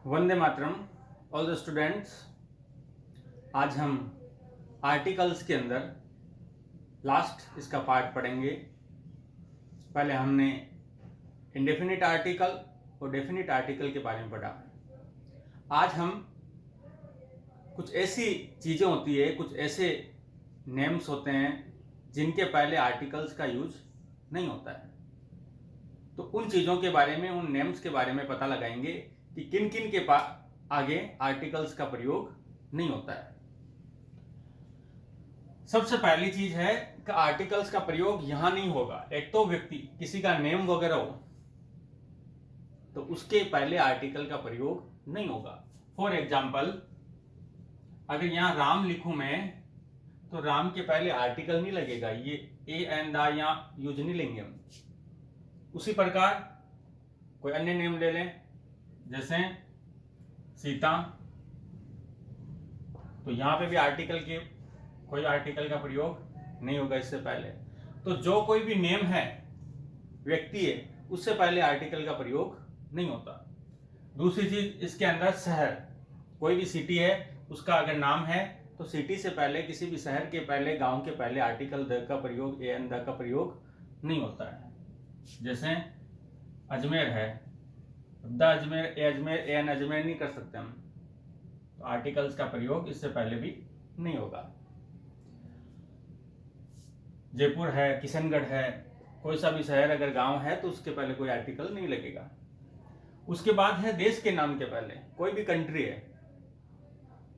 Vande Mataram. All the students, आज हम articles के अंदर लास्ट इसका पार्ट पढ़ेंगे। पहले हमने इंडेफिनिट आर्टिकल और डेफिनिट आर्टिकल के बारे में पढ़ा। आज हम कुछ ऐसी चीज़ें होती है, कुछ ऐसे नेम्स होते हैं जिनके पहले आर्टिकल्स का यूज नहीं होता है। तो उन चीज़ों के बारे में, उन नेम्स के बारे में पता लगाएंगे कि किन किन के आगे आर्टिकल्स का प्रयोग नहीं होता है। सबसे पहली चीज है कि आर्टिकल्स का प्रयोग यहां नहीं होगा। एक तो व्यक्ति किसी का नेम वगैरह हो तो उसके पहले आर्टिकल का प्रयोग नहीं होगा। फॉर एग्जाम्पल, अगर यहां राम लिखूं मैं तो राम के पहले आर्टिकल नहीं लगेगा, ये ए एंड द यहां यूज नहीं लेंगे हम। उसी प्रकार कोई अन्य नेम ले लें, जैसे सीता, तो यहां पे भी आर्टिकल के कोई आर्टिकल का प्रयोग नहीं होगा इससे पहले। तो जो कोई भी नेम है, व्यक्ति है, उससे पहले आर्टिकल का प्रयोग नहीं होता। दूसरी चीज इसके अंदर शहर, कोई भी सिटी है, उसका अगर नाम है तो सिटी से पहले, किसी भी शहर के पहले, गांव के पहले आर्टिकल द का प्रयोग, ए एंड द का प्रयोग नहीं होता है। जैसे अजमेर है, the Ajmer, a Ajmer, a an Ajmer नहीं कर सकते हम, तो आर्टिकल्स का प्रयोग इससे पहले भी नहीं होगा। जयपुर है, किशनगढ़ है, कोई सा भी शहर अगर गांव है तो उसके पहले कोई आर्टिकल नहीं लगेगा। उसके बाद है देश के नाम के पहले, कोई भी कंट्री है,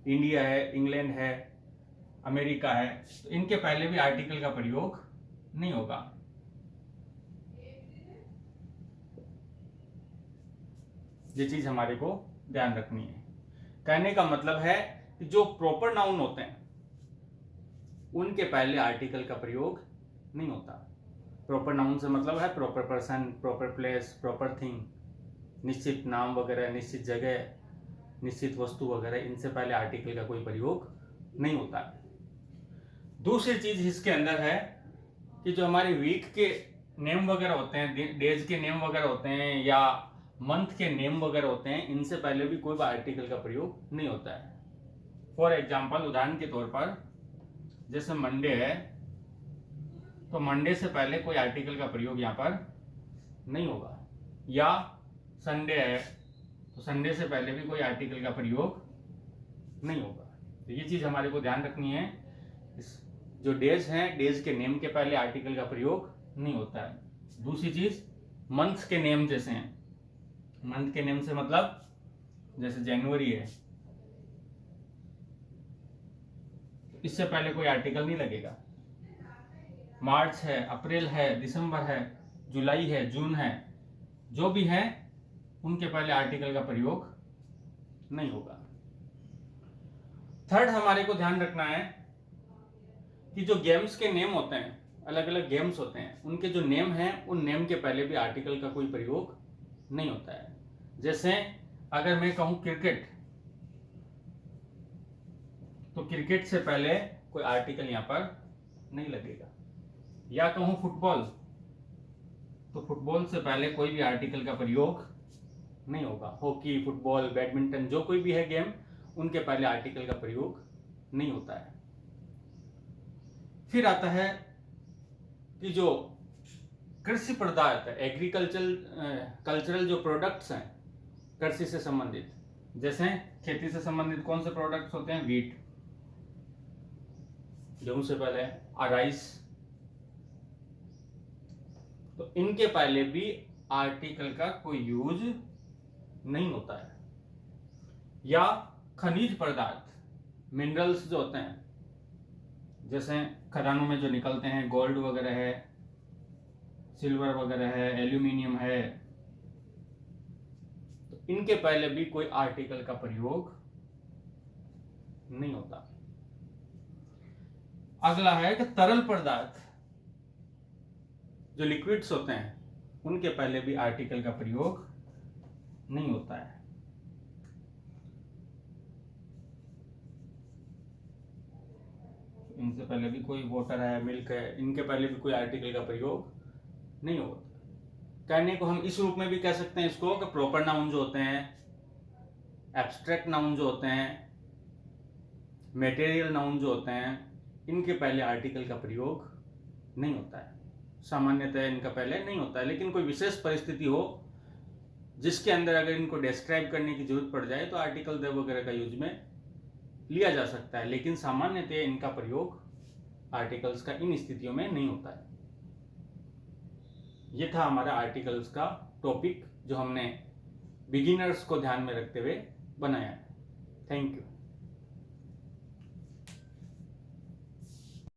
इंडिया है, इंग्लैंड है, अमेरिका है, तो इनके पहले भी आर्टिकल का प्रयोग नहीं होगा। ये चीज हमारे को ध्यान रखनी है। कहने का मतलब है कि जो प्रॉपर नाउन होते हैं उनके पहले आर्टिकल का प्रयोग नहीं होता। प्रॉपर नाउन से मतलब है proper person, proper place, proper thing, निश्चित नाम वगैरह, निश्चित जगह, निश्चित वस्तु वगैरह, इनसे पहले आर्टिकल का कोई प्रयोग नहीं होता। दूसरी चीज इसके अंदर है कि जो हमारे वीक के नेम वगैरह होते हैं, डेज के नेम वगैरह होते हैं, या मंथ के नेम वगैरह होते हैं, इनसे पहले भी कोई आर्टिकल का प्रयोग नहीं होता है। फॉर एग्जाम्पल, उदाहरण के तौर पर, जैसे मंडे है, तो मंडे से पहले कोई आर्टिकल का प्रयोग यहां पर नहीं होगा। या संडे है, तो संडे से पहले भी कोई आर्टिकल का प्रयोग नहीं होगा। तो ये चीज हमारे को ध्यान रखनी है। जो डेज हैं, डेज के नेम के पहले आर्टिकल का प्रयोग नहीं होता है। दूसरी चीज, मंथ के नेम जैसे हैं, मंथ के नेम से मतलब जैसे जनवरी है, इससे पहले कोई आर्टिकल नहीं लगेगा। मार्च है, अप्रैल है, दिसंबर है, जुलाई है, जून है, जो भी है उनके पहले आर्टिकल का प्रयोग नहीं होगा। थर्ड, हमारे को ध्यान रखना है कि जो गेम्स के नेम होते हैं, अलग अलग गेम्स होते हैं, उनके जो नेम हैं, उन नेम के पहले भी आर्टिकल का कोई प्रयोग नहीं होता है। जैसे अगर मैं कहूं क्रिकेट, तो क्रिकेट से पहले कोई आर्टिकल यहां पर नहीं लगेगा। या कहूं फुटबॉल, तो फुटबॉल से पहले कोई भी आर्टिकल का प्रयोग नहीं होगा। हॉकी, फुटबॉल, बैडमिंटन, जो कोई भी है गेम, उनके पहले आर्टिकल का प्रयोग नहीं होता है। फिर आता है कि जो कृषि पदार्थ है, कल्चरल जो प्रोडक्ट्स हैं कृषि से संबंधित, जैसे खेती से संबंधित कौन से प्रोडक्ट्स होते हैं, वीट, गेहूं से पहले राइस, तो इनके पहले भी आर्टिकल का कोई यूज नहीं होता है। या खनिज पदार्थ, मिनरल्स जो होते हैं, जैसे खदानों में जो निकलते हैं, गोल्ड वगैरह है, सिल्वर वगैरह है, एल्यूमिनियम है, तो इनके पहले भी कोई आर्टिकल का प्रयोग नहीं होता। अगला है कि तरल पदार्थ, जो लिक्विड्स होते हैं, उनके पहले भी आर्टिकल का प्रयोग नहीं होता है। इनसे पहले भी कोई वाटर है, मिल्क है, इनके पहले भी कोई आर्टिकल का प्रयोग नहीं होता। कहने को हम इस रूप में भी कह सकते हैं इसको कि प्रॉपर नाउन जो होते हैं, एब्स्ट्रैक्ट नाउन जो होते हैं, मटेरियल नाउन जो होते हैं, इनके पहले आर्टिकल का प्रयोग नहीं होता है, सामान्यतः इनका पहले नहीं होता है। लेकिन कोई विशेष परिस्थिति हो जिसके अंदर अगर इनको डिस्क्राइब करने की जरूरत पड़ जाए तो आर्टिकल द वगैरह का यूज में लिया जा सकता है, लेकिन सामान्यतः इनका प्रयोग आर्टिकल्स का इन स्थितियों में नहीं होता है। ये था हमारा आर्टिकल्स का टॉपिक जो हमने बिगिनर्स को ध्यान में रखते हुए बनाया है। Thank you.